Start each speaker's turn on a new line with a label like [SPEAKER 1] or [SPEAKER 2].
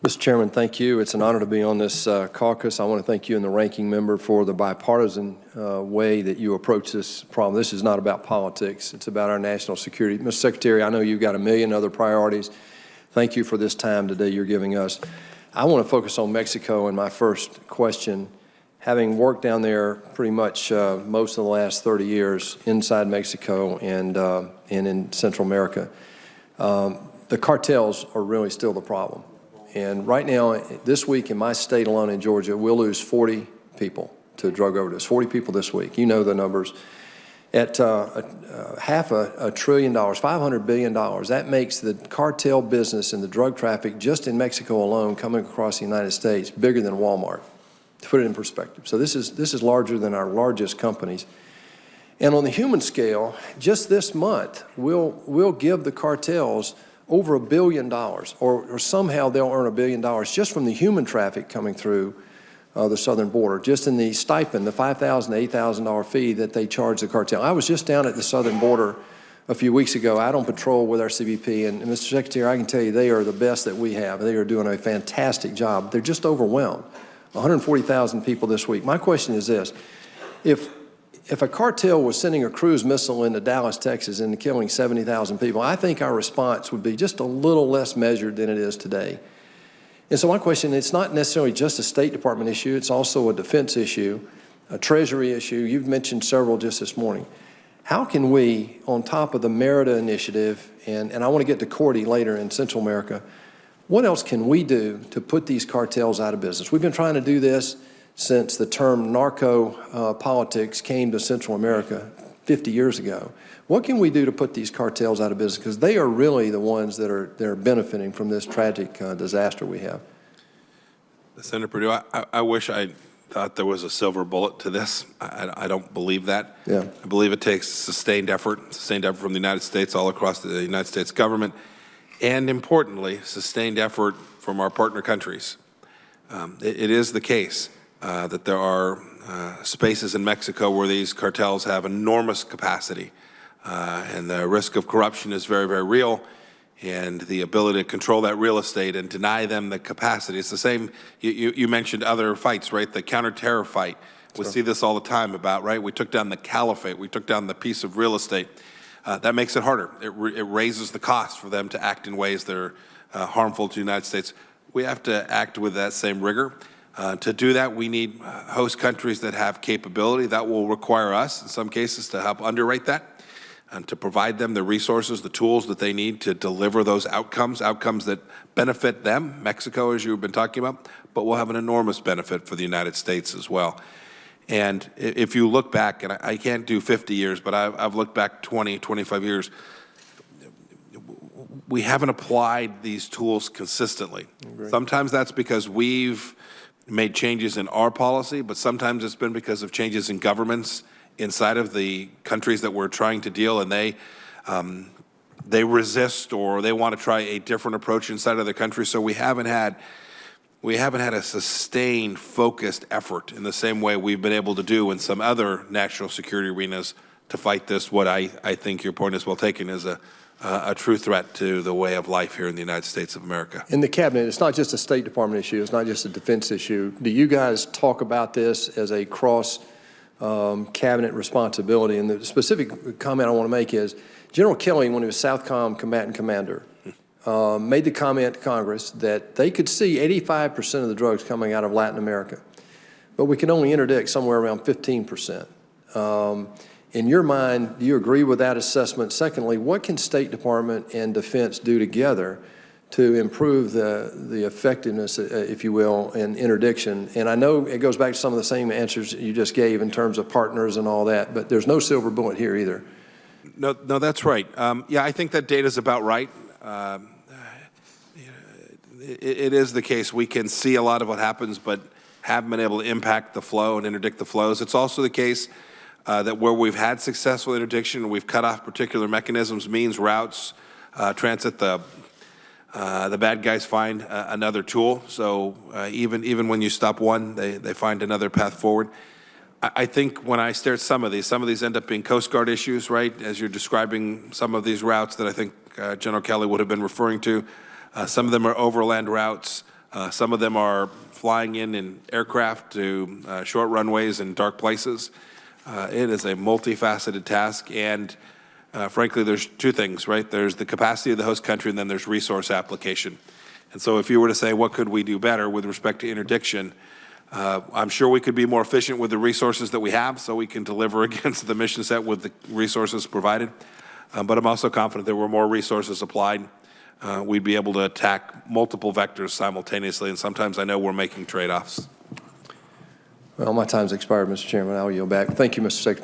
[SPEAKER 1] Mr. Chairman, thank you. It's an honor to be on this caucus. I want to thank you and the ranking member for the bipartisan way that you approach this problem. This is not about politics. It's about our national security. Mr. Secretary, I know you've got a million other priorities. Thank you for this time today you're giving us. I want to focus on Mexico in my first question. Having worked down there pretty much most of the last 30 years inside Mexico and in Central America, the cartels are really still the problem. And right now, this week in my state alone in Georgia, we'll lose 40 people to drug overdose, 40 people this week. You know the numbers. At half a trillion dollars, $500 billion, that makes the cartel business and the drug traffic just in Mexico alone coming across the United States bigger than Walmart, to put it in perspective. So this is larger than our largest companies. And on the human scale, just this month, we'll give the cartels over $1 billion, or somehow they'll earn $1 billion just from the human traffic coming through the southern border, just in the stipend, the $5,000 to $8,000 fee that they charge the cartel. I was just down at the southern border a few weeks ago out on patrol with our CBP, and Mr. Secretary, I can tell you they are the best that we have. They are doing a fantastic job. They're just overwhelmed. 140,000 people this week. My question is this: If a cartel was sending a cruise missile into Dallas, Texas, and killing 70,000 people, I think our response would be just a little less measured than it is today. And so my question, it's not necessarily just a State Department issue, it's also a defense issue, a Treasury issue. You've mentioned several just this morning. How can we, on top of the Merida initiative, and I want to get to Cordy later in Central America, what else can we do to put these cartels out of business? We've been trying to do this since the term narco politics came to Central America 50 years ago. What can we do to put these cartels out of business? Because they are really the ones that are benefiting from this tragic disaster we have.
[SPEAKER 2] Senator Perdue, I wish I thought there was a silver bullet to this. I don't believe that.
[SPEAKER 1] Yeah.
[SPEAKER 2] I believe it takes sustained effort from the United States, all across the United States government, and importantly, sustained effort from our partner countries. It is the case that there are spaces in Mexico where these cartels have enormous capacity, and the risk of corruption is very, very real, and the ability to control that real estate and deny them the capacity. It's the same, you mentioned other fights, right? The counterterror fight. We see this all the time about, right? We took down the caliphate. We took down the piece of real estate. That makes it harder. It raises the cost for them to act in ways that are harmful to the United States. We have to act with that same rigor. To do that, we need host countries that have capability. That will require us, in some cases, to help underwrite that and to provide them the resources, the tools that they need to deliver those outcomes that benefit them, Mexico, as you've been talking about, but will have an enormous benefit for the United States as well. And if you look back, and I can't do 50 years, but I've looked back 20, 25 years, we haven't applied these tools consistently. Sometimes that's because we've made changes in our policy, but sometimes it's been because of changes in governments inside of the countries that we're trying to deal, and they resist or they want to try a different approach inside of the country. So we haven't had a sustained, focused effort in the same way we've been able to do in some other national security arenas to fight this. What I think your point is well taken is a true threat to the way of life here in the United States of America.
[SPEAKER 1] In the cabinet, it's not just a State Department issue, it's not just a defense issue. Do you guys talk about this as a cross-cabinet responsibility? And the specific comment I want to make is, General Kelly, when he was Southcom combatant commander, made the comment to Congress that they could see 85% of the drugs coming out of Latin America, but we can only interdict somewhere around 15%. In your mind, do you agree with that assessment? Secondly, what can State Department and Defense do together to improve the effectiveness, if you will, in interdiction? And I know it goes back to some of the same answers you just gave in terms of partners and all that, but there's no silver bullet here either.
[SPEAKER 2] No, that's right. Yeah, I think that data's about right. It is the case. We can see a lot of what happens, but haven't been able to impact the flow and interdict the flows. It's also the case that where we've had successful interdiction, we've cut off particular mechanisms, means, routes, transit, the bad guys find another tool. So even when you stop one, they find another path forward. I think when I stare at some of these end up being Coast Guard issues, right? As you're describing some of these routes that I think General Kelly would have been referring to. Some of them are overland routes. Some of them are flying in aircraft to short runways in dark places. It is a multifaceted task, and frankly, there's two things, right? There's the capacity of the host country, and then there's resource application. And so if you were to say, what could we do better with respect to interdiction, I'm sure we could be more efficient with the resources that we have so we can deliver against the mission set with the resources provided. But I'm also confident there were more resources applied. We'd be able to attack multiple vectors simultaneously, and sometimes I know we're making trade-offs.
[SPEAKER 1] Well, my time's expired, Mr. Chairman. I'll yield back. Thank you, Mr. Secretary.